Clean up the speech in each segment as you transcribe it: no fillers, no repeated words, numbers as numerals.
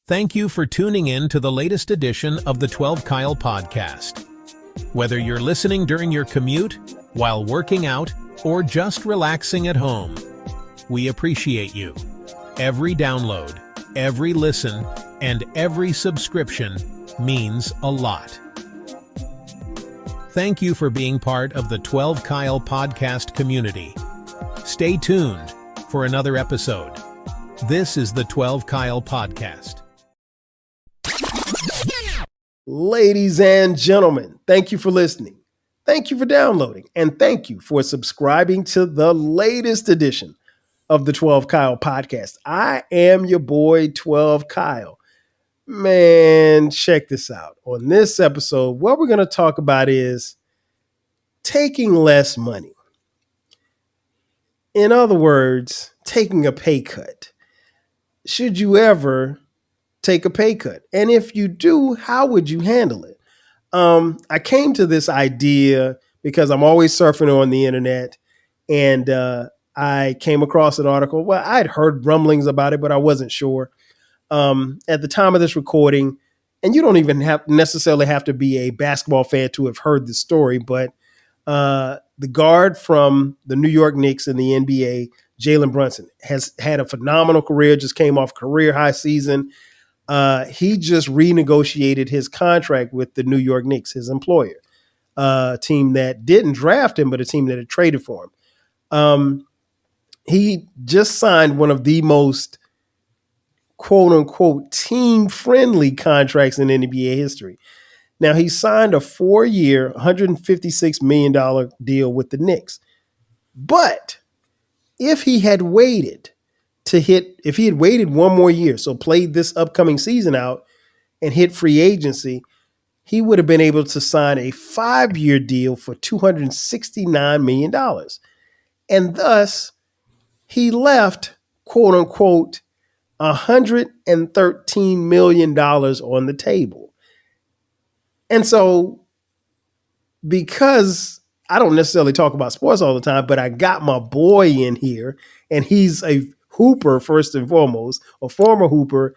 Thank you for tuning in to the latest edition of the 12 Kyle podcast. Whether you're listening during your commute, while working out, or just relaxing at home, we appreciate you. Every download, every listen, and every subscription means a lot. Thank you for being part of the 12 Kyle podcast community. Stay tuned for another episode. This is the 12 Kyle podcast. Ladies and gentlemen, thank you for listening. Thank you for downloading. And thank you for subscribing to the latest edition of the 12 Kyle podcast. I am your boy, 12 Kyle. Man, check this out. On this episode, what we're going to talk about is taking less money. In other words, taking a pay cut. Should you ever take a pay cut? And if you do, how would you handle it? I came to this idea because I'm always surfing on the internet, and I came across an article. Well, I'd heard rumblings about it, but I wasn't sure. At the time of this recording, and you don't even necessarily have to be a basketball fan to have heard the story, but the guard from the New York Knicks in the NBA, Jalen Brunson, has had a phenomenal career, just came off career high season. He just renegotiated his contract with the New York Knicks, his employer, a team that didn't draft him, but a team that had traded for him. He just signed one of the most quote unquote team friendly contracts in NBA history. Now, he signed a 4-year, $156 million deal with the Knicks. But if he had waited one more year, so played this upcoming season out and hit free agency, he would have been able to sign a 5-year deal for $269 million. And thus, he left, quote unquote, $113 million on the table. And so, because I don't necessarily talk about sports all the time, but I got my boy in here, and he's a hooper first and foremost, a former hooper,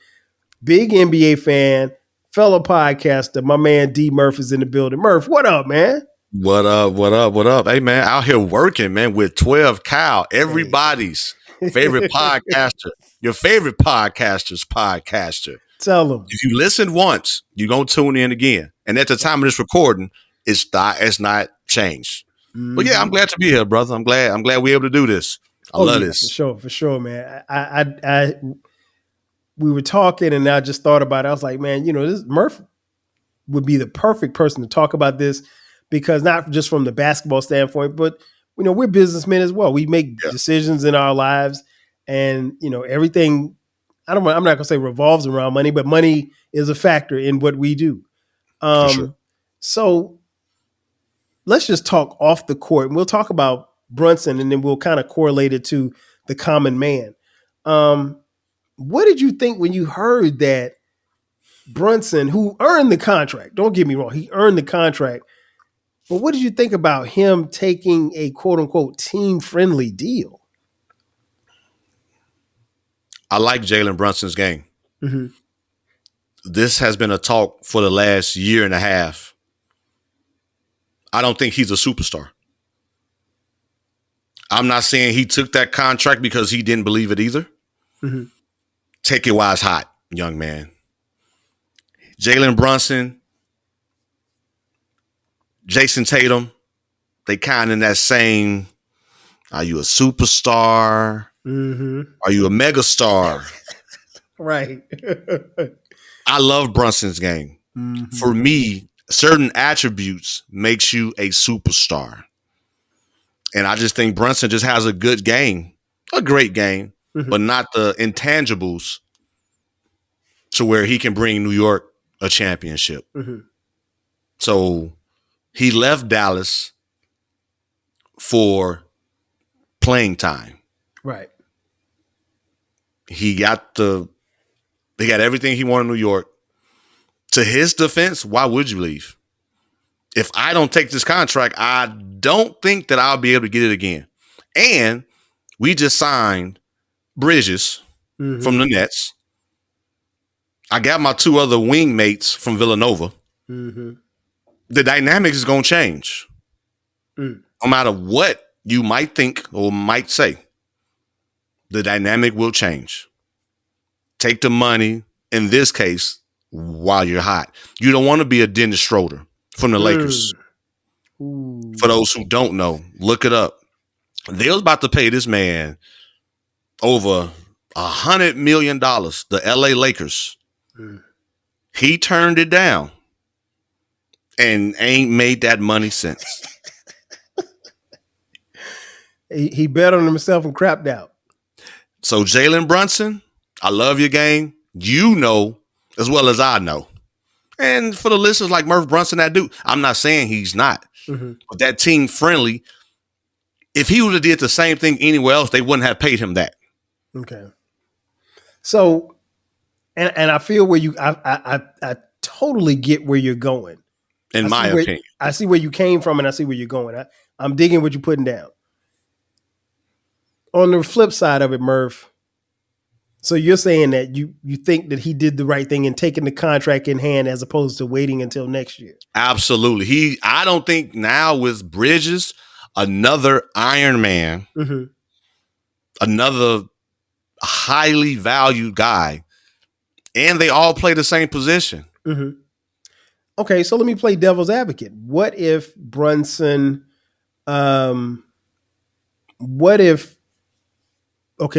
big NBA fan, fellow podcaster. My man D Murph is in the building. Murph, what up, man? What up? What up? What up? Hey, man, out here working, man, with 12 Kyle, everybody's favorite podcaster, your favorite podcaster's podcaster. Tell them. If you listen once, you're going to tune in again. And at the time of this recording, it's not changed. Mm-hmm. But yeah, I'm glad to be here, brother. I'm glad we're able to do this. I love this. For sure, man. We were talking, and I just thought about it. I was like, man, this Murph would be the perfect person to talk about this, because not just from the basketball standpoint, but we're businessmen as well. We make decisions in our lives, and everything. I'm not going to say revolves around money, but money is a factor in what we do. Sure. So let's just talk off the court, and we'll talk about Brunson, and then we'll kind of correlate it to the common man. What did you think when you heard that Brunson, who earned the contract, don't get me wrong, he earned the contract, but what did you think about him taking a quote unquote team friendly deal? I like Jalen Brunson's game. Mm-hmm. This has been a talk for the last year and a half. I don't think he's a superstar. I'm not saying he took that contract because he didn't believe it either. Mm-hmm. Take it while it's hot, young man. Jalen Brunson, Jason Tatum, they kind of in that same, are you a superstar? Mm-hmm. Are you a megastar? Right. I love Brunson's game. Mm-hmm. For me, certain attributes makes you a superstar. And I just think Brunson just has a good game, a great game, mm-hmm. but not the intangibles to where he can bring New York a championship. Mm-hmm. So he left Dallas for playing time. Right. He got everything he wanted in New York. To his defense, why would you leave? If I don't take this contract, I don't think that I'll be able to get it again. And we just signed Bridges from the Nets. I got my two other wing mates from Villanova. Mm-hmm. The dynamics is going to change. Mm. No matter what you might think or might say, the dynamic will change. Take the money, in this case, while you're hot. You don't want to be a Dennis Schroeder from the Lakers. Ooh. For those who don't know, look it up. They was about to pay this man over $100 million, the LA Lakers. Mm. He turned it down and ain't made that money since. He bet on himself and crapped out. So Jalen Brunson, I love your game. You know as well as I know. And for the listeners like Murph Brunson, that dude, I'm not saying he's not. Mm-hmm. But that team friendly, if he would have did the same thing anywhere else, they wouldn't have paid him that. Okay. So, and I feel where I totally get where you're going. In my opinion. I see where you came from and I see where you're going. I'm digging what you're putting down. On the flip side of it, Murph, so you're saying that you think that he did the right thing in taking the contract in hand as opposed to waiting until next year? Absolutely. I don't think now with Bridges, another Iron Man, mm-hmm. another highly valued guy, and they all play the same position. Mm-hmm. Okay, so let me play devil's advocate. What if Brunson, okay,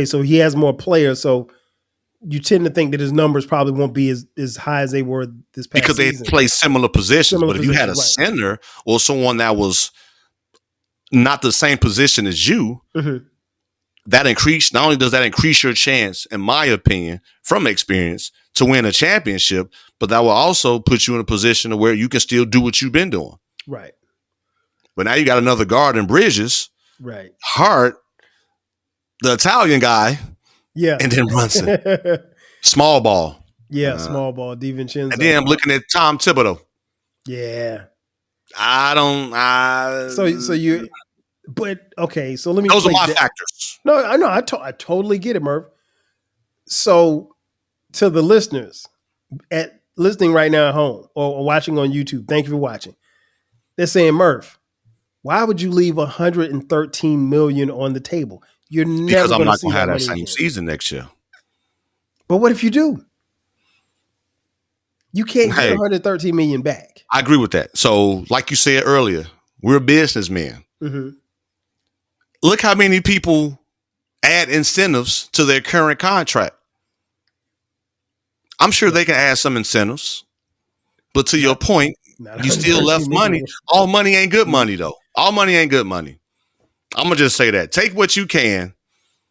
so he has more players, so you tend to think that his numbers probably won't be as high as they were this past because season. They play similar positions. But if you had a center or someone that was not the same position as you, mm-hmm. that increase, not only does that increase your chance, in my opinion, from experience, to win a championship, but that will also put you in a position where you can still do what you've been doing. Right. But now you got another guard in Bridges. Right. Hart, the Italian guy. Yeah. And then Brunson. Small ball. Yeah, small ball, DiVincenzo. And then I'm looking at Tom Thibodeau. Yeah. So you, but okay, so let me. Those are my factors. No, I know. I totally get it, Murph. So to the listeners listening right now at home or watching on YouTube, thank you for watching. They're saying, Murph, why would you leave $113 million on the table? You're never because I'm not going to have that same season next year. But what if you do? You can't get $113 million back. I agree with that. So, like you said earlier, we're businessmen. Mm-hmm. Look how many people add incentives to their current contract. I'm sure they can add some incentives, but to your point, you still left money. All money ain't good money, though. All money ain't good money. I'm going to just say that. Take what you can,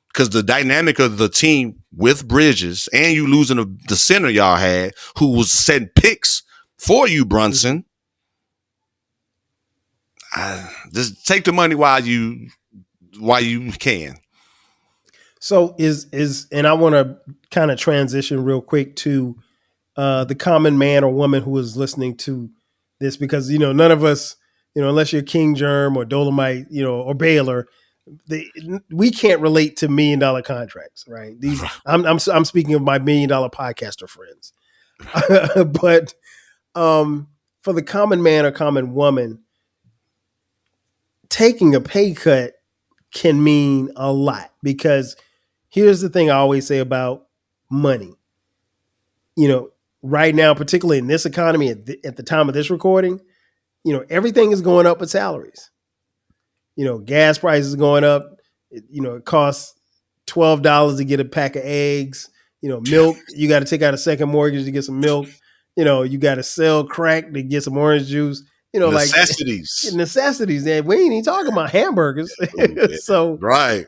because the dynamic of the team with Bridges and you losing the center y'all had, who was setting picks for you, Brunson. Just take the money while you can. So and I want to kind of transition real quick to the common man or woman who is listening to this, because, none of us, unless you're King Germ or Dolomite, or Baylor, we can't relate to $1 million contracts, right? These I'm speaking of my $1 million podcaster friends, but for the common man or common woman, taking a pay cut can mean a lot, because here's the thing I always say about money. Right now, particularly in this economy, at the time of this recording, everything is going up with salaries. Gas prices going up. It costs $12 to get a pack of eggs. Milk, you got to take out a second mortgage to get some milk. You got to sell crack to get some orange juice. Necessities. Like necessities. That we ain't even talking about hamburgers. So right.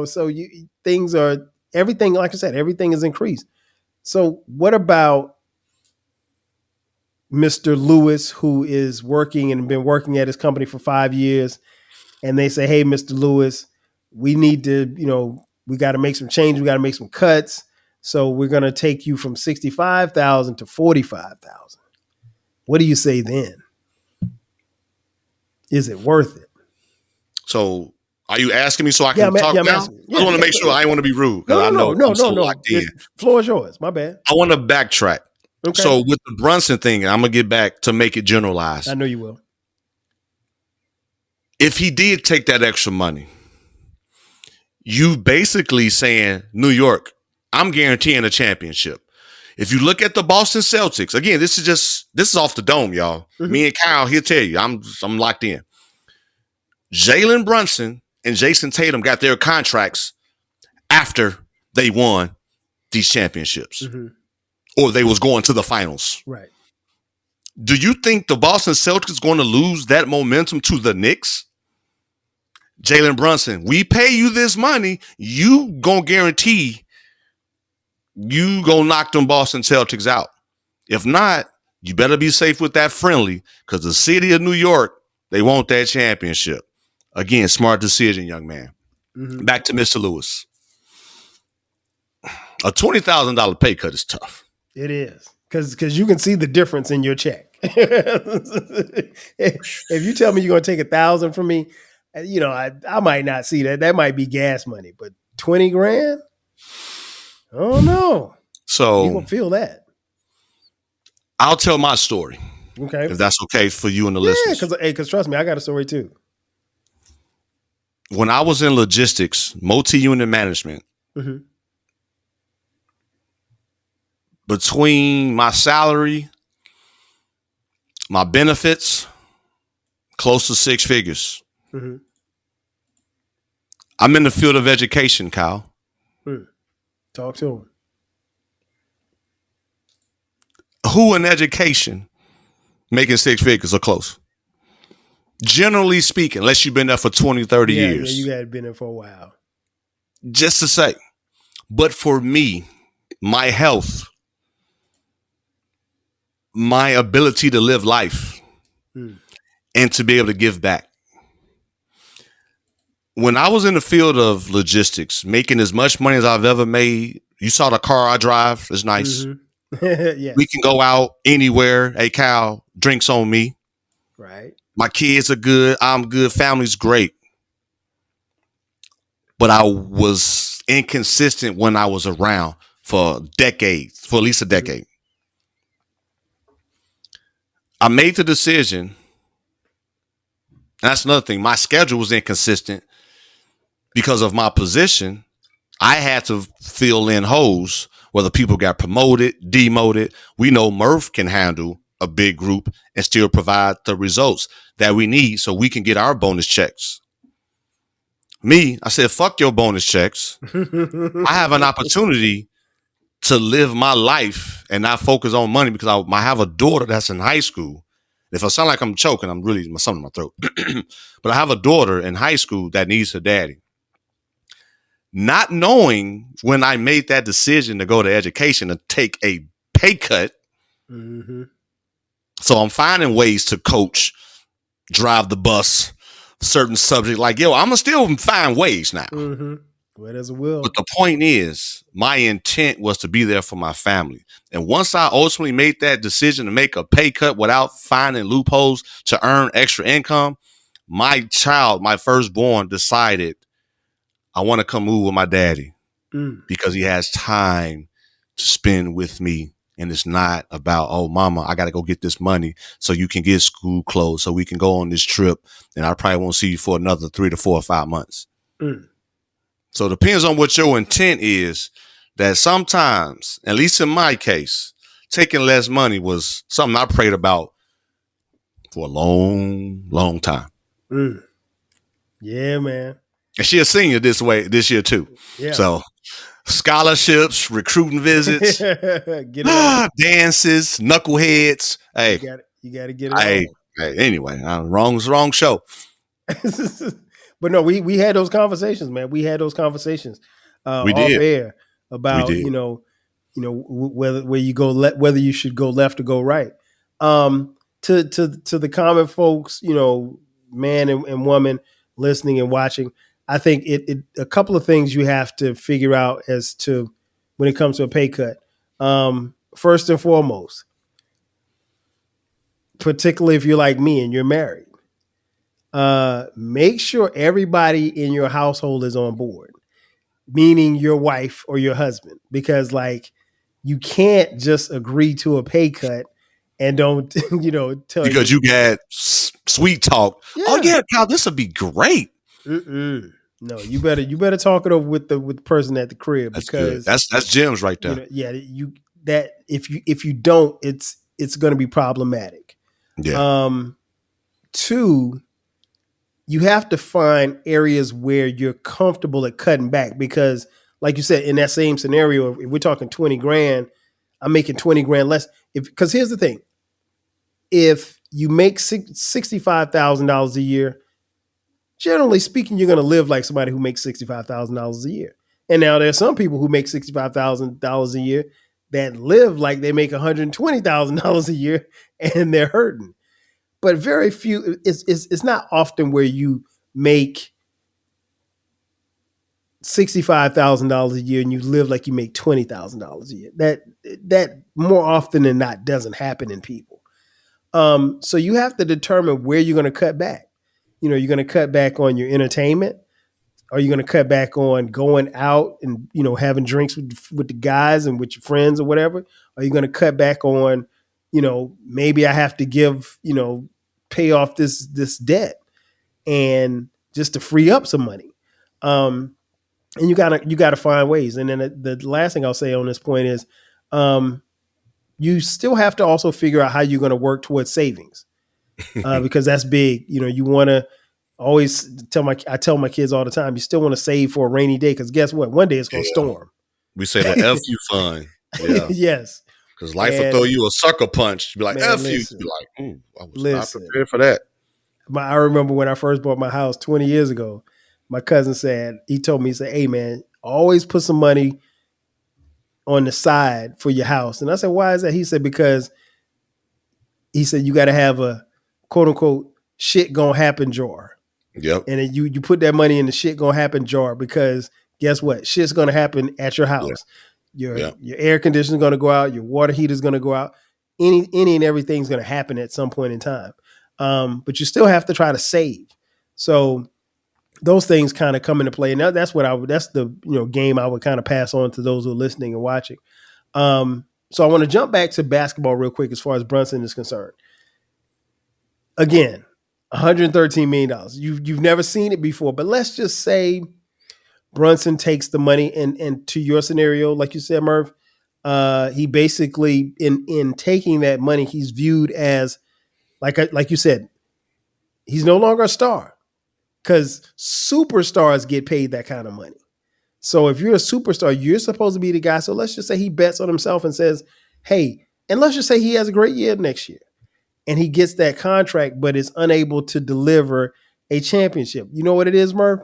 So things are, everything, like I said, everything is increased. So what about Mr. Lewis, who is working and been working at his company for 5 years, and they say, hey, Mr. Lewis, we need to, we got to make some change. We got to make some cuts. So we're going to take you from 65,000 to 45,000. What do you say then? Is it worth it? So Are you asking me so I can talk I'm now? asking. I want to make sure I ain't want to be rude because I know I'm so locked in. Floor is yours. My bad. I want to backtrack. Okay. So with the Brunson thing, I'm gonna get back to make it generalized. I know you will. If he did take that extra money, you basically saying, New York, I'm guaranteeing a championship. If you look at the Boston Celtics, again, this is off the dome, y'all. Mm-hmm. Me and Kyle, he'll tell you, I'm locked in. Jalen Brunson and Jason Tatum got their contracts after they won these championships. Mm-hmm. Or they was going to the finals. Right. Do you think the Boston Celtics is going to lose that momentum to the Knicks? Jalen Brunson, we pay you this money, you gonna guarantee you gonna knock them Boston Celtics out. If not, you better be safe with that friendly because the city of New York, they want that championship. Again, smart decision, young man. Mm-hmm. Back to Mr. Lewis. A $20,000 pay cut is tough. It is because you can see the difference in your check. If you tell me you're going to take $1,000 from me, you know, I might not see that. That might be gas money, but $20,000? Oh no. So you gonna feel that. I'll tell my story. Okay. If that's okay for you and the listeners. Because trust me, I got a story too. When I was in logistics, multi-unit management, mm-hmm. between my salary, my benefits, close to 6 figures. Mm-hmm. I'm in the field of education, Kyle. Talk to him. Who in education making 6 figures or close? Generally speaking, unless you've been there for 20, 30 years. Yeah, you had been there for a while. Just to say. But for me, my health, my ability to live life, and to be able to give back. When I was in the field of logistics, making as much money as I've ever made, you saw the car I drive. It's nice. Mm-hmm. Yes. We can go out anywhere. Hey, Cal, drinks on me. Right. My kids are good. I'm good. Family's great. But I was inconsistent when I was around for decades, for at least a decade. I made the decision. That's another thing. My schedule was inconsistent because of my position. I had to fill in holes, whether people got promoted, demoted. We know Murph can handle a big group and still provide the results that we need so we can get our bonus checks. Me, I said, fuck your bonus checks. I have an opportunity to live my life and not focus on money because I have a daughter that's in high school. If I sound like I'm choking, I'm really something in my throat. But I have a daughter in high school that needs her daddy. Not knowing when I made that decision to go to education to take a pay cut. Mm-hmm. So I'm finding ways to coach, drive the bus, certain subject. Like, yo, I'm going to still find ways now. Mm-hmm. Well, there's a will. But the point is, my intent was to be there for my family. And once I ultimately made that decision to make a pay cut without finding loopholes to earn extra income, my child, my firstborn, decided I want to come move with my daddy because he has time to spend with me. And it's not about, oh, mama, I got to go get this money so you can get school clothes so we can go on this trip. And I probably won't see you for another 3 to 4 or 5 months. So it depends on what your intent is, that sometimes, at least in my case, taking less money was something I prayed about for a long, long time. Yeah, man. And she's a senior this year too. Yeah. So scholarships, recruiting visits, dances, knuckleheads. Hey, you got to get it. Hey, anyway, wrong show. But no, we had those conversations, man. We had those conversations off air about you know whether you should go left or go right. To the common folks, man and woman listening and watching, I think it a couple of things you have to figure out as to when it comes to a pay cut. First and foremost, particularly if you're like me and you're married, make sure everybody in your household is on board, meaning your wife or your husband, because like you can't just agree to a pay cut and don't tell Because you got sweet talk. Yeah. Oh yeah, Kyle, this would be great. No, you better talk it over with the person at the crib. That's because good. That's gems right there. That if you don't, it's going to be problematic. Yeah. 2, you have to find areas where you're comfortable at cutting back, because like you said, in that same scenario, if we're talking 20 grand, I'm making 20 grand less. Because here's the thing, if you make $65,000 a year, generally speaking, you're going to live like somebody who makes $65,000 a year. And now there's some people who make $65,000 a year that live like they make $120,000 a year and they're hurting. But very few, it's not often where you make $65,000 a year and you live like you make $20,000 a year. That more often than not doesn't happen in people. So you have to determine where you're going to cut back. You're going to cut back on your entertainment. Are you going to cut back on going out and, having drinks with the guys and with your friends or whatever? Are you going to cut back on, maybe I have to pay off this debt and just to free up some money. And you gotta find ways. And then the last thing I'll say on this point is, you still have to also figure out how you're going to work towards savings, because that's big. You want to always I tell my kids all the time, you still want to save for a rainy day, because guess what? One day it's going to storm. We say the F you fund. Yeah. Yes. Because life will throw you a sucker punch. You'd be like, F you. You'd be like, I was not prepared for that. I remember when I first bought my house 20 years ago, my cousin he told me, hey man, always put some money on the side for your house. And I said, why is that? He said, because he said, you got to have a quote unquote shit gonna happen jar. Yep. And then you put that money in the shit gonna happen jar, because guess what? Shit's gonna happen at your house. Yeah. Your air conditioner is gonna go out. Your water heater is gonna go out. Any and everything's gonna happen at some point in time. But you still have to try to save. So those things kind of come into play. And that's the game I would kind of pass on to those who are listening and watching. So I want to jump back to basketball real quick as far as Brunson is concerned. Again, $113 million. You've never seen it before, but let's just say Brunson takes the money, and to your scenario, like you said, Merv, he basically in taking that money, he's viewed as like you said, he's no longer a star, because superstars get paid that kind of money. So if you're a superstar, you're supposed to be the guy. So let's just say he bets on himself and says, hey, and let's just say he has a great year next year and he gets that contract, but is unable to deliver a championship. You know what it is, Murph?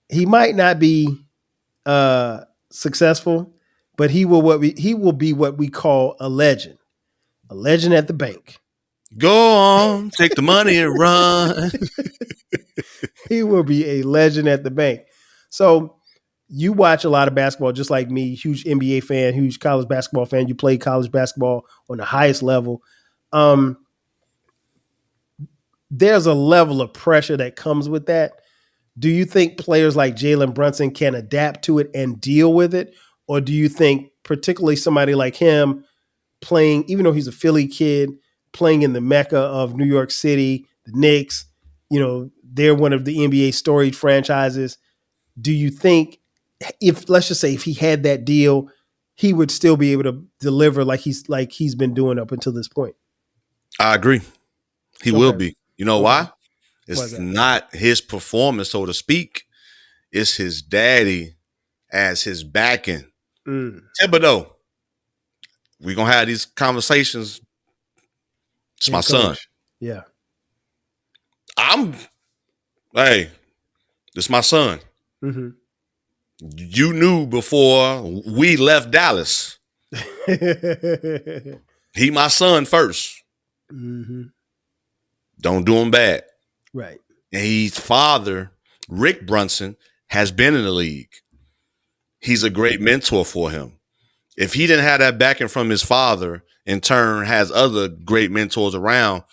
He might not be successful, but he will be what we call a legend at the bank. Go on, take the money and run. He will be a legend at the bank. So you watch a lot of basketball, just like me, huge NBA fan, huge college basketball fan. You play college basketball on the highest level. There's a level of pressure that comes with that. Do you think players like Jalen Brunson can adapt to it and deal with it? Or do you think particularly somebody like him playing, even though he's a Philly kid, playing in the Mecca of New York City, the Knicks, they're one of the NBA storied franchises. Do you think let's just say if he had that deal, he would still be able to deliver like he's been doing up until this point? I agree. He will be. You know why? It's not his performance, so to speak. It's his daddy as his backing. Thibodeau. We're going to have these conversations. It's my son. Yeah. Hey, this is my son. Mm-hmm. You knew before we left Dallas. He my son first. Mm-hmm. Don't do him bad. Right. And his father, Rick Brunson, has been in the league. He's a great mentor for him. If he didn't have that backing from his father, in turn has other great mentors around,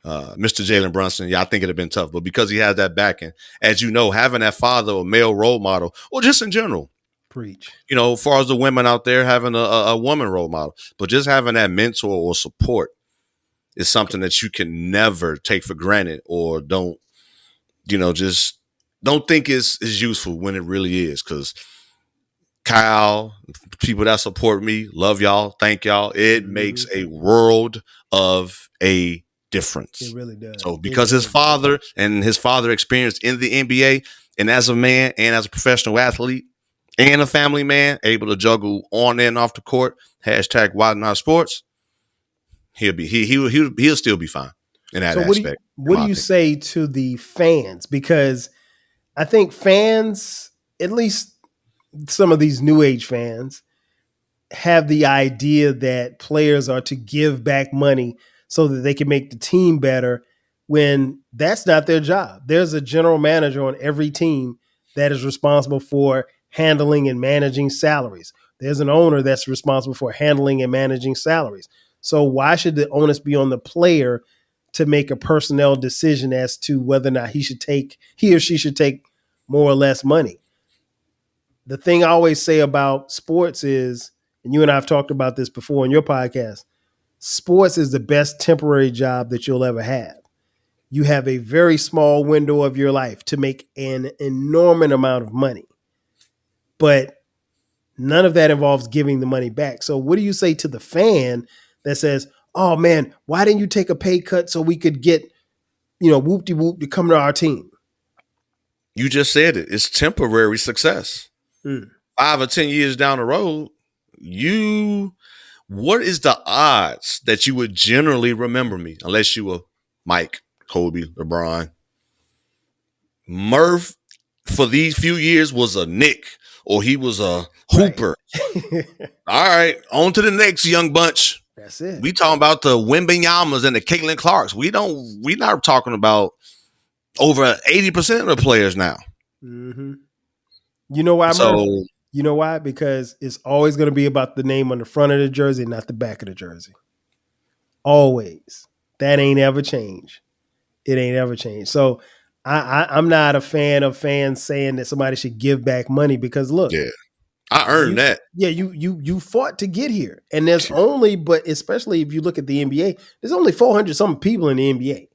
Mr. Jalen Brunson, I think it'd have been tough, but because he has that backing, as you know, having that father or male role model, or just in general, Preach. as far as the women out there having a woman role model, but just having that mentor or support is something that you can never take for granted, or just don't think is useful when it really is. Because Kyle, people that support me, love y'all, thank y'all. It makes a world of a difference. It really does. So because his father experience in the NBA, and as a man and as a professional athlete and a family man, able to juggle on and off the court, #Why Not Sports, he'll still be fine in that aspect. What do you say to the fans? Because I think fans, at least some of these new age fans, have the idea that players are to give back money so that they can make the team better, when that's not their job. There's a general manager on every team that is responsible for handling and managing salaries. There's an owner that's responsible for handling and managing salaries. So why should the onus be on the player to make a personnel decision as to whether or not he or she should take more or less money? The thing I always say about sports is, and you and I have talked about this before in your podcast, sports is the best temporary job that you'll ever have. You have a very small window of your life to make an enormous amount of money, but none of that involves giving the money back. So what do you say to the fan that says, oh man, why didn't you take a pay cut so we could get, whoop-de-whoop to come to our team? You just said it. It's temporary success. 5 or 10 years down the road, what is the odds that you would generally remember me, unless you were Mike, Kobe, LeBron? Murph, for these few years, was a Nick, or he was a Hooper. Right. All right, on to the next young bunch. That's it. We talking about the Wembanyamas and the Caitlin Clarks. We're not talking about over 80% of the players now. Mm-hmm. You know why, Murph? You know why? Because it's always going to be about the name on the front of the jersey, not the back of the jersey. Always. That ain't ever changed. It ain't ever changed. So I'm not a fan of fans saying that somebody should give back money, because look, I earned that. Yeah, you fought to get here. And there's but especially if you look at the NBA, there's only 400 something people in the NBA.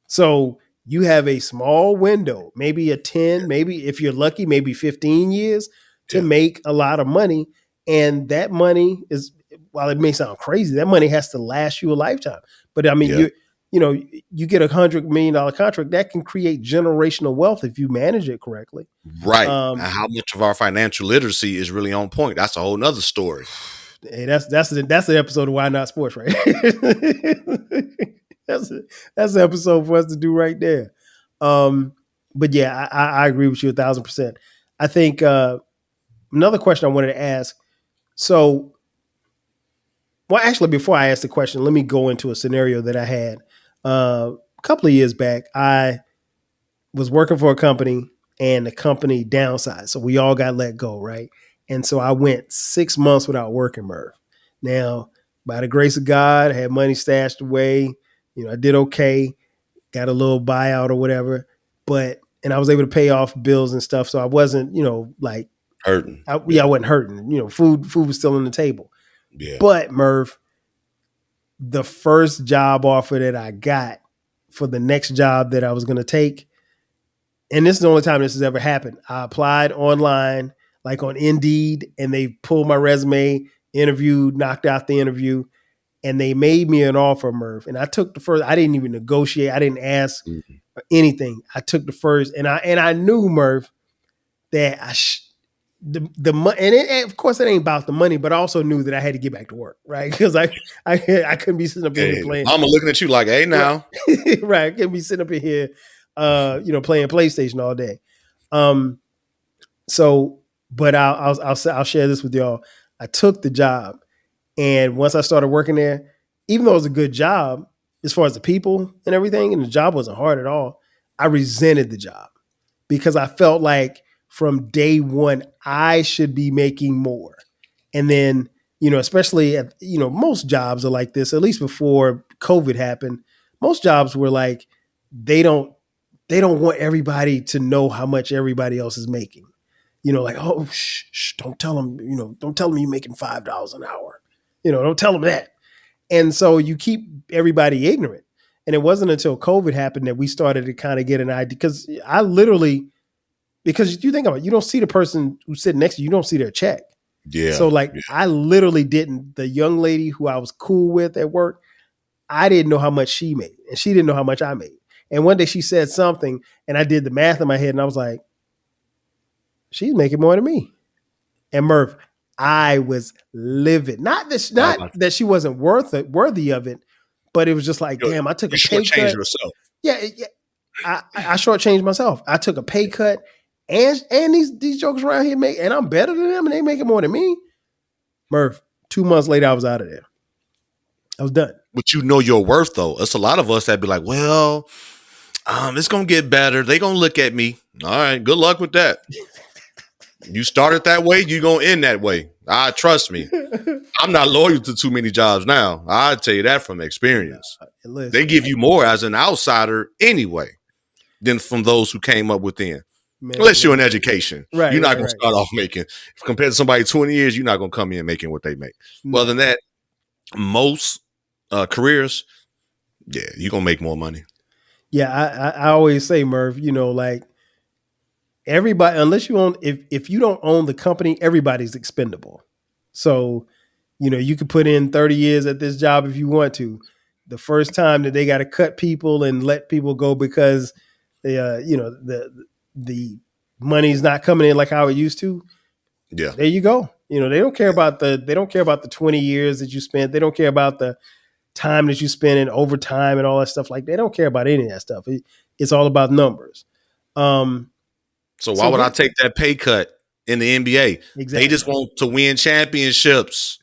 So you have a small window, maybe a 10, maybe if you're lucky, maybe 15 years to make a lot of money. And that money is, while it may sound crazy, that money has to last you a lifetime. But I mean, you get $100 million contract that can create generational wealth if you manage it correctly. Right. And how much of our financial literacy is really on point? That's a whole nother story. Hey, that's the episode of Why Not Sports, right? That's the episode for us to do right there. But yeah, I agree with you 1,000%. I think another question I wanted to ask. So, well, actually, before I ask the question, let me go into a scenario that I had a couple of years back. I was working for a company, and the company downsized, so we all got let go, right? And so I went 6 months without working, Murph. Now, by the grace of God, I had money stashed away. I did okay, got a little buyout or whatever, and I was able to pay off bills and stuff. So I wasn't, like hurting. I wasn't hurting. Food was still on the table. Yeah. But Murph, the first job offer that I got for the next job that I was going to take, and this is the only time this has ever happened. I applied online, like on Indeed, and they pulled my resume, interviewed, knocked out the interview, and they made me an offer, Murph. And I took the first. I didn't even negotiate. I didn't ask for anything. I took the first, and I knew, Murph, that the money, and of course it ain't about the money, but I also knew that I had to get back to work, right? Because I couldn't be sitting up here playing. I'm looking at you like, hey, now, right? I couldn't be sitting up in here, playing PlayStation all day. So, but I'll share this with y'all. I took the job, and once I started working there, even though it was a good job as far as the people and everything, and the job wasn't hard at all, I resented the job because I felt like from day one, I should be making more. And then, especially at, most jobs are like this, at least before COVID happened, Most jobs were like, they don't want everybody to know how much everybody else is making. Like, oh, don't tell them, don't tell them you're making $5 an hour. Don't tell them that. And so you keep everybody ignorant. And it wasn't until COVID happened that we started to kind of get an idea. Because because you think about it, you don't see the person who's sitting next to you, you don't see their check. Yeah. So I literally didn't. The young lady who I was cool with at work, I didn't know how much she made, and she didn't know how much I made. And one day she said something, and I did the math in my head, and I was like, she's making more than me. And Murph, I was livid. Not that she wasn't worthy of it, but it was just like, damn, I took a pay cut. Yourself. Yeah. I shortchanged myself. I took a pay cut, and these jokers around here and I'm better than them, and they making more than me. Murph, 2 months later, I was out of there. I was done. But you know your worth, though. It's a lot of us that be like, well, it's gonna get better. They gonna look at me. All right, good luck with that. You started that way, you gonna end that way. Trust me. I'm not loyal to too many jobs now. I tell you that from experience. They give you more as an outsider anyway than from those who came up within. Unless you're in education, right, you're not gonna start off making. Compared to somebody 20 years, you're not gonna come in making what they make. No. Other than that, most careers, yeah, you're gonna make more money. Yeah, I always say, Murph, like everybody, unless you own, if you don't own the company, everybody's expendable. So, you could put in 30 years at this job if you want to. The first time that they got to cut people and let people go because the money's not coming in like how it used to. Yeah, there you go. They don't care about the 20 years that you spent. They don't care about the time that you spend in overtime and all that stuff. Like, they don't care about any of that stuff. It's all about numbers. So why would I take that pay cut in the NBA? Exactly. They just want to win championships.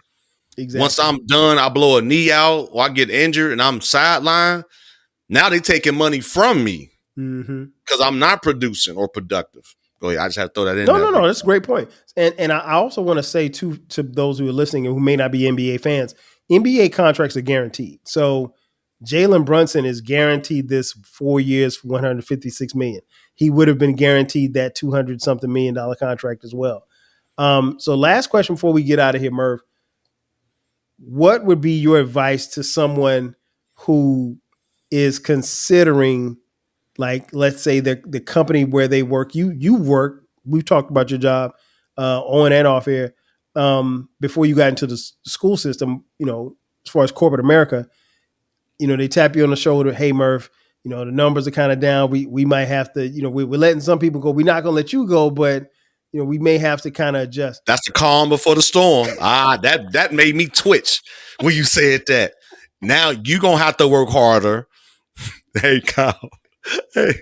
Exactly. Once I'm done, I blow a knee out or I get injured and I'm sidelined. Now they taking money from me because I'm not producing or productive. Go ahead. I just have to throw that in. No. That's a great point. And I also want to say to those who are listening and who may not be NBA fans, NBA contracts are guaranteed. So Jalen Brunson is guaranteed this 4 years for $156 million. He would have been guaranteed that $200-something million contract as well. So last question before we get out of here, Murph. What would be your advice to someone who is considering, like, let's say the company where they work, you work, we've talked about your job on and off here, before you got into the school system, as far as corporate America, they tap you on the shoulder. Hey, Murph, the numbers are kind of down. We might have to, we're letting some people go. We're not going to let you go, but we may have to kind of adjust. That's the calm before the storm. That made me twitch when you said that. Now you're going to have to work harder. Hey, Kyle. Hey,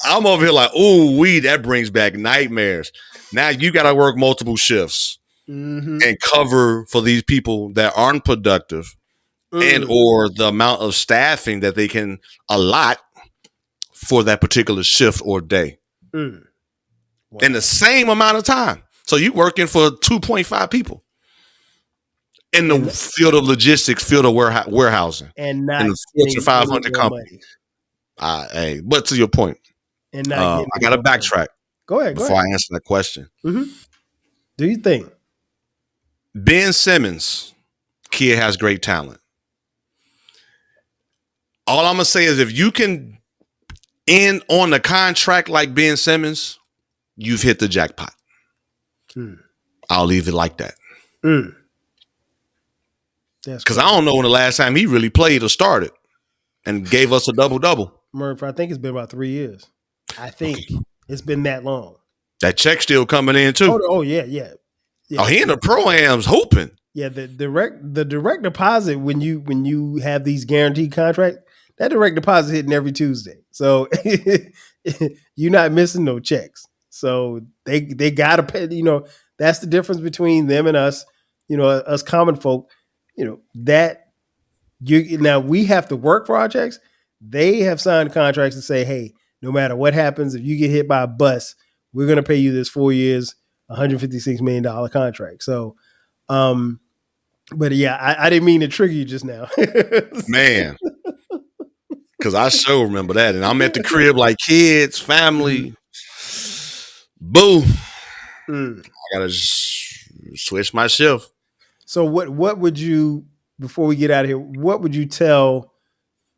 I'm over here like, that brings back nightmares. Now you got to work multiple shifts and cover for these people that aren't productive and or the amount of staffing that they can allot for that particular shift or day. Wow. In the same amount of time. So you working for 2.5 people in the field of logistics, field of warehousing, and not in the Fortune 500 company. But to your point, and not I got to backtrack. Go ahead. Before I answer that question. Do you think Ben Simmons, kid has great talent? All I'm gonna say is if you can end on a contract like Ben Simmons, you've hit the jackpot. I'll leave it like that. Because I don't know when the last time he really played or started and gave us a double-double. Murph, I think it's been about 3 years. I think it's been that long. That check still coming in too. Yeah. Oh, he in the pro-ams hooping. Yeah, the direct deposit when you have these guaranteed contracts, that direct deposit hitting every Tuesday. So you're not missing no checks. So they gotta pay. That's the difference between them and us. Us common folk. Now we have to work for our checks. They have signed contracts to say, hey, no matter what happens, if you get hit by a bus, we're gonna pay you this 4 years, $156 million contract. So, but yeah, I didn't mean to trigger you just now. Man. Cause I sure remember that. And I'm at the crib like kids, family. Boo. Mm. I gotta switch my shift. So what would you, before we get out of here, what would you tell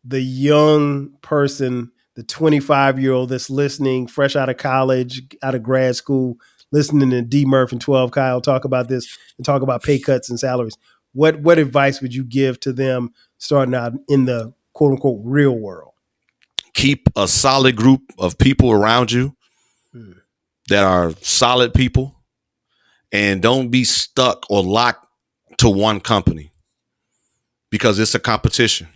the young person, the 25-year-old that's listening, fresh out of college, out of grad school, listening to D Murph and 12 Kyle talk about this and talk about pay cuts and salaries? What advice would you give to them starting out in the quote unquote real world? Keep a solid group of people around you that are solid people, and don't be stuck or locked to one company, because it's a competition.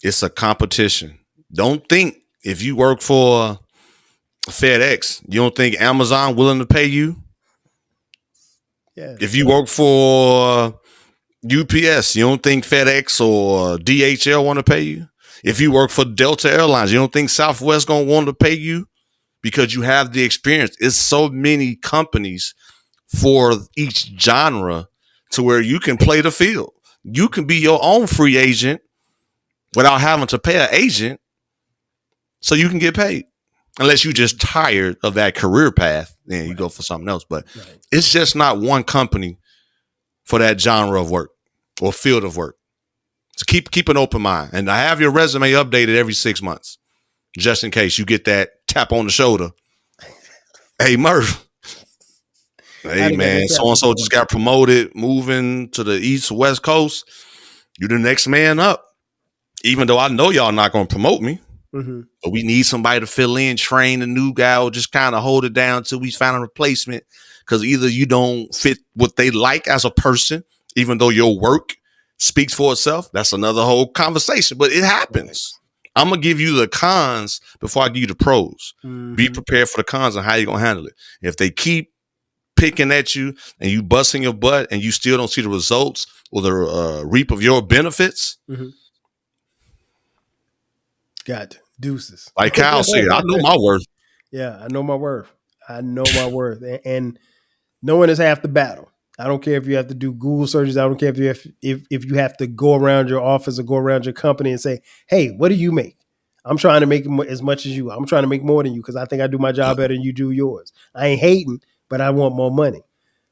It's a competition. Don't think if you work for FedEx, you don't think Amazon willing to pay you. Yeah. If you work for UPS, you don't think FedEx or DHL want to pay you. If you work for Delta Airlines, you don't think Southwest going to want to pay you because you have the experience. It's so many companies for each genre to where you can play the field. You can be your own free agent without having to pay an agent, so you can get paid. Unless you're just tired of that career path, then you go for something else. But it's just not one company for that genre of work or field of work. So keep an open mind, and I have your resume updated every 6 months, just in case you get that tap on the shoulder. Hey, Murph. Hey, man, so-and-so just got promoted, moving to the East West Coast. You're the next man up. Even though I know y'all not going to promote me, but we need somebody to fill in, train the new guy, or just kind of hold it down until we find a replacement. Because either you don't fit what they like as a person, even though your work speaks for itself. That's another whole conversation, but it happens. I'm going to give you the cons before I give you the pros. Be prepared for the cons and how you're going to handle it. If they keep picking at you and you busting your butt and you still don't see the results or the reap of your benefits, got deuces. Like Kyle said, I know my worth. Yeah, I know my worth. I know my worth. And knowing is half the battle. I don't care if you have to do Google searches. I don't care if you have to go around your office or go around your company and say, hey, what do you make? I'm trying to make as much as you. I'm trying to make more than you because I think I do my job better than you do yours. I ain't hating, but I want more money.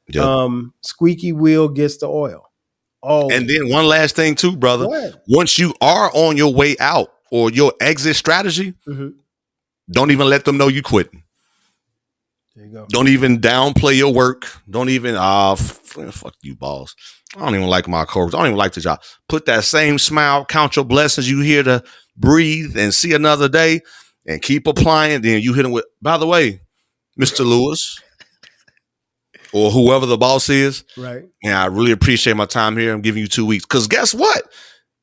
Yep. Squeaky wheel gets the oil. Always. And then one last thing too, brother. Once you are on your way out or your exit strategy, don't even let them know you quitting. There you go. Don't even downplay your work. Don't even, fuck you, boss. I don't even like my coworkers. I don't even like the job. Put that same smile, count your blessings. You here to breathe and see another day and keep applying. Then you hit them with, by the way, Mr. Lewis or whoever the boss is. Right. Yeah, I really appreciate my time here. I'm giving you 2 weeks. Because guess what?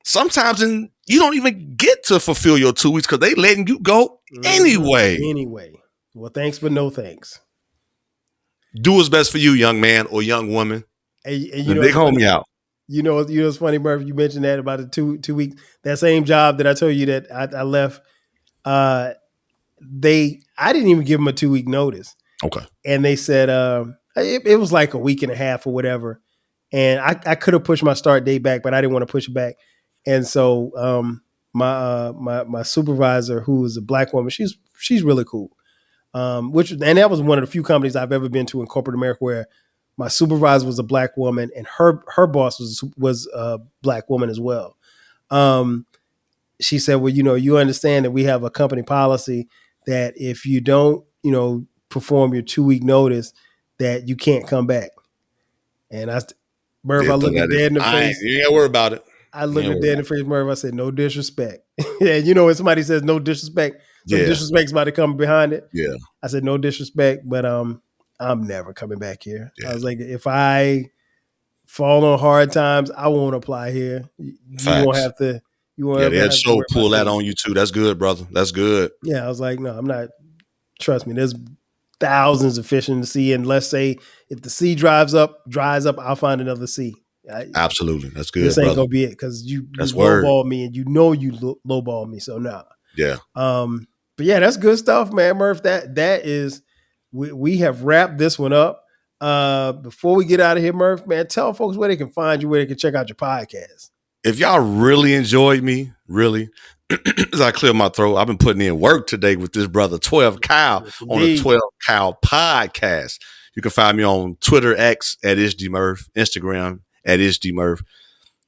Sometimes you don't even get to fulfill your 2 weeks because they letting you go anyway. Anyway. Well, thanks, but no thanks. Do what's best for you, young man or young woman. And you know, big homie out. You know, it's funny, Murphy. You mentioned that about the 2 weeks. That same job that I told you that I left. I didn't even give them a 2 week notice. Okay. And they said it was like a week and a half or whatever. And I could have pushed my start date back, but I didn't want to push it back. And so my supervisor, who is a black woman, she's really cool. And that was one of the few companies I've ever been to in corporate America where my supervisor was a black woman and her boss was a black woman as well. She said, well, you understand that we have a company policy that if you don't, perform your 2 week notice, that you can't come back. And I looked at dead in the face. You ain't gotta worry about it. I looked at dead in the face, Murph. I said, no disrespect. And when somebody says no disrespect, disrespect's about to come behind it. Yeah. I said, no disrespect, but I'm never coming back here. Yeah. I was like, if I fall on hard times, I won't apply here. You won't have to. They had to pull that on you too. That's good, brother. That's good. Yeah, I was like, no, I'm not. Trust me, there's thousands of fish in the sea, and let's say if the sea dries up, I'll find another sea. Absolutely, that's good. This ain't brother. gonna be it because you lowball me, and you lowball me. So nah. Yeah. But yeah, that's good stuff, man, Murph. That is, we have wrapped this one up. Before we get out of here, Murph, man, tell folks where they can find you, where they can check out your podcast. If y'all really enjoyed me, really, as I clear my throat, I've been putting in work today with this brother 12 Kyle on the 12 Kyle podcast. You can find me on Twitter, X at IshDMurph, Instagram at IshDMurph.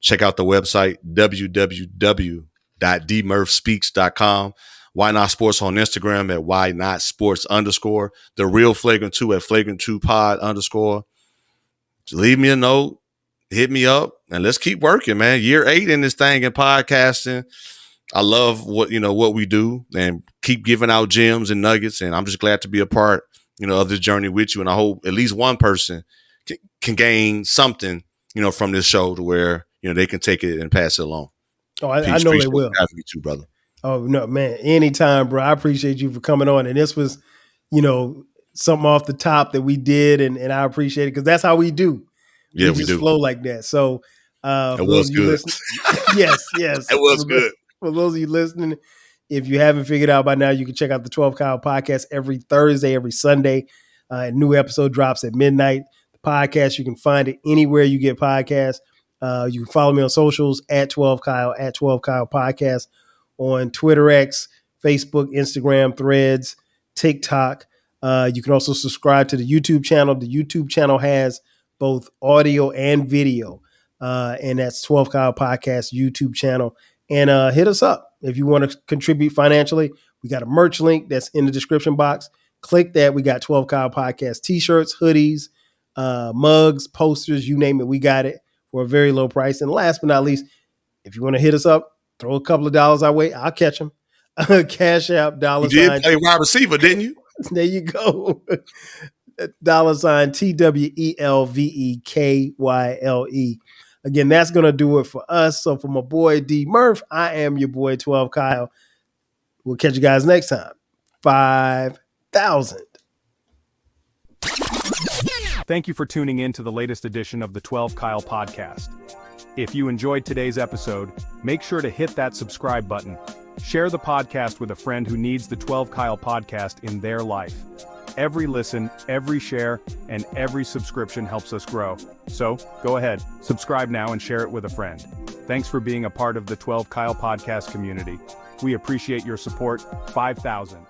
Check out the website, www.dmurphspeaks.com. Why Not Sports on Instagram at Why Not Sports _. The Real Flagrant 2 at Flagrant 2 Pod _ Just leave me a note, hit me up, and let's keep working, man. Year 8 in this thing in podcasting. I love what we do, and keep giving out gems and nuggets. And I'm just glad to be a part, of this journey with you. And I hope at least one person can gain something, from this show to where, they can take it and pass it along. Oh, I know they will. Having me too, brother. Oh, no, man. Anytime, bro. I appreciate you for coming on. And this was, something off the top that we did. And I appreciate it because that's how we do. Yeah, we just do. flow like that. So it was good. Yes. It was good. For those of you listening, if you haven't figured out by now, you can check out the 12 Kyle podcast every Thursday, every Sunday. A new episode drops at midnight. The podcast, you can find it anywhere you get podcasts. You can follow me on socials at 12 Kyle, at 12 Kyle podcast on Twitter, X, Facebook, Instagram, Threads, TikTok. You can also subscribe to the YouTube channel. The YouTube channel has both audio and video. And that's 12 Kyle podcast YouTube channel. And hit us up if you want to contribute financially. We got a merch link that's in the description box. Click that. We got 12 Kyle podcast t-shirts, hoodies, mugs, posters, you name it. We got it for a very low price. And last but not least, if you want to hit us up, throw a couple of dollars our way. I'll catch them. Cash App, $. You did play wide receiver, didn't you? There you go. $, TWELVEKYLE. Again, that's going to do it for us. So for my boy D Murph, I am your boy 12 Kyle. We'll catch you guys next time. 5,000. Thank you for tuning in to the latest edition of the 12 Kyle podcast. If you enjoyed today's episode, make sure to hit that subscribe button. Share the podcast with a friend who needs the 12 Kyle podcast in their life. Every listen, every share, and every subscription helps us grow. So, go ahead, subscribe now and share it with a friend. Thanks for being a part of the 12 Kyle podcast community. We appreciate your support. 5,000.